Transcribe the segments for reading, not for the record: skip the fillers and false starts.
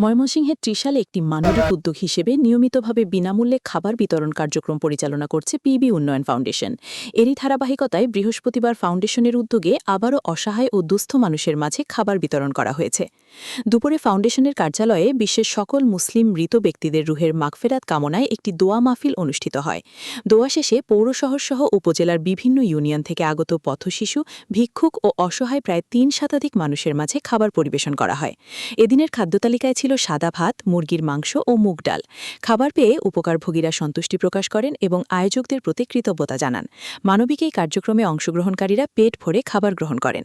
ময়মনসিংহের ত্রিশালে একটি মানবিক উদ্যোগ হিসেবে নিয়মিতভাবে বিনামূল্যে খাবার বিতরণ কার্যক্রম পরিচালনা করছে পিবি উন্নয়ন ফাউন্ডেশন। এরই ধারাবাহিকতায় বৃহস্পতিবার ফাউন্ডেশনের উদ্যোগে আবারও অসহায় ও দুস্থ মানুষের মাঝে খাবার বিতরণ করা হয়েছে। দুপুরে ফাউন্ডেশনের কার্যালয়ে বিশ্বের সকল মুসলিম মৃত ব্যক্তিদের রুহের মাগফেরাত কামনায় একটি দোয়া মাহফিল অনুষ্ঠিত হয়। দোয়া শেষে পৌরশহরসহ উপজেলার বিভিন্ন ইউনিয়ন থেকে আগত পথশিশু, ভিক্ষুক ও অসহায় প্রায় ৩ শতাধিক মানুষের মাঝে খাবার পরিবেশন করা হয়। এদিনের খাদ্যতালিকায় ছিল সাদা ভাত, মুরগির মাংস ও মুগ ডাল। খাবার পেয়ে উপকারভোগীরা সন্তুষ্টি প্রকাশ করেন এবং আয়োজকদের প্রতি কৃতজ্ঞতা জানান। মানবিক এই কার্যক্রমে অংশগ্রহণকারীরা পেট ভরে খাবার গ্রহণ করেন।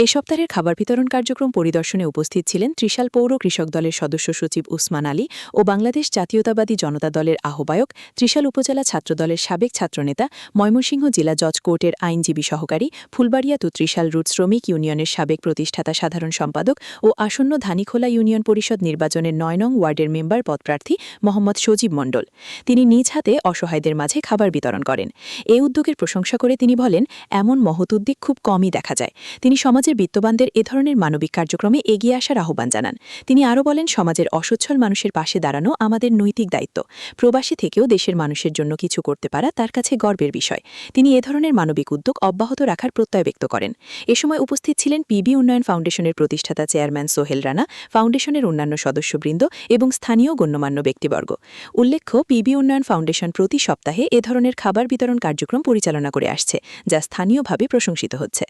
এ সপ্তাহের খাবার বিতরণ কার্যক্রম পরিদর্শনে উপস্থিত ছিলেন ত্রিশাল পৌর কৃষক দলের সদস্য সচিব উসমান আলী ও বাংলাদেশ জাতীয়তাবাদী জনতা দলের আহ্বায়ক, ত্রিশাল উপজেলা ছাত্রদলের সাবেক ছাত্রনেতা, ময়মনসিংহ জেলা জজ কোর্টের আইনজীবী সহকারী, ফুলবাড়িয়া তো ত্রিশাল রুট শ্রমিক ইউনিয়নের সাবেক প্রতিষ্ঠাতা সাধারণ সম্পাদক ও আসন্ন ধানীখোলা ইউনিয়ন পরিষদ নির্বাচনের ৯ নং ওয়ার্ডের মেম্বার পদপ্রার্থী মোহাম্মদ সজীব মণ্ডল। তিনি নিজ হাতে অসহায়দের মাঝে খাবার বিতরণ করেন। এই উদ্যোগের প্রশংসা করে তিনি বলেন, এমন মহৎ উদ্যোগ খুব কমই দেখা যায়। তিনি সমাজের বিত্তবানদের এ ধরনের মানবিক কার্যক্রমে এগিয়ে আসার আহ্বান জানান। তিনি আরও বলেন, সমাজের অসচ্ছল মানুষের পাশে দাঁড়ানো আমাদের নৈতিক দায়িত্ব। প্রবাসী থেকেও দেশের মানুষের জন্য কিছু করতে পারা তার কাছে গর্বের বিষয়। তিনি এ ধরনের মানবিক উদ্যোগ অব্যাহত রাখার প্রত্যয় ব্যক্ত করেন। এ সময় উপস্থিত ছিলেন পিবি উন্নয়ন ফাউন্ডেশনের প্রতিষ্ঠাতা চেয়ারম্যান সোহেল রানা, ফাউন্ডেশনের অন্যান্য সদস্যবৃন্দ এবং স্থানীয় গণ্যমান্য ব্যক্তিবর্গ। উল্লেখ্য, পিবি উন্নয়ন ফাউন্ডেশন প্রতি সপ্তাহে এ ধরনের খাবার বিতরণ কার্যক্রম পরিচালনা করে আসছে, যা স্থানীয়ভাবে প্রশংসিত হচ্ছে।